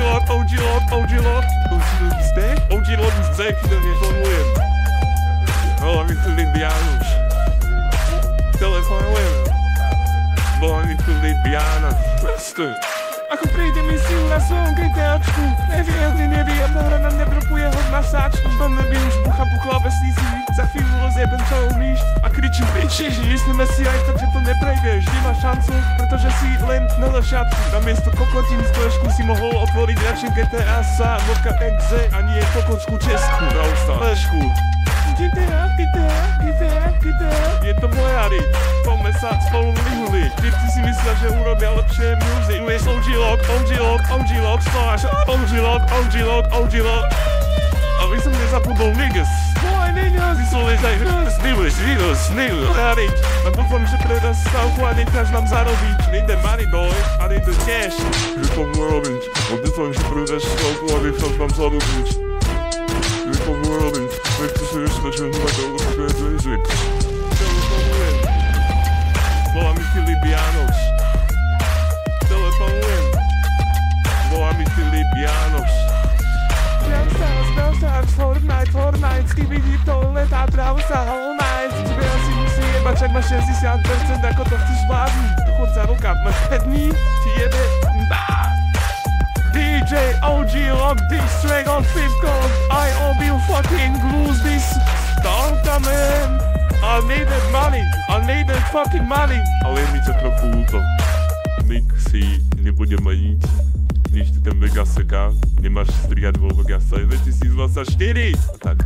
OG Lord is back. OG Lord is back, telefonujem. Volá mi tu Libianus. Telefonujem. Volá mi tu Libiana. Proste. Ako príde mi síl na svojom GTAčku. Neviem, na nedropuje ho na sáčku. Będę mi już bucha po klávesnici. Za chvíľu rozjebem celú myš a kričím bitches. Myslíme si aj tak, že to neprejdeš. Nemá šancu, pretože si len na začiatku. Namiesto kokotín z flešku si mohol otvoriť radšej GTA sa vodka exe a nie kokotskú českú. Brausta. Flešku. GTA. Je to moje Ari. Poďme sa spolu vyhuli. Typci si myslia, že urobia lepšie music. Tu je OG Log, sláš. OG Log. Aby som nezapudol niggas. Moje niggas. Ty sú ležaj. Niggas. Ari. A dúfam, že predáš stavku a necháš nám zarobiť. Nejde money boy, a nejde cash. Je to robiť. A dúfam, že predáš stavku a necháš nám zarobiť. Je to robiť. Nechci sa ešte načenúvať do Telefonujem. Volá mi Filipianos. Telefonujem. Volá mi Filipianos. Brawl Stars, Fortnite, skibidi to letá, Brawl Stars, all night. Tebe asi musí jebať, čak máš 60%, ako to chceš vládnuť. Chod za rukav, máš 5 dní, ti jebe, DJ OG Log this track on Fifth Code. I will fucking lose this starta, man. I need that fucking money. Ale je mi to trochu ľúto. Nick si nebude mať nič. Když ty ten Vegas seká, nemáš strihať vo Vegase 2024. A tak.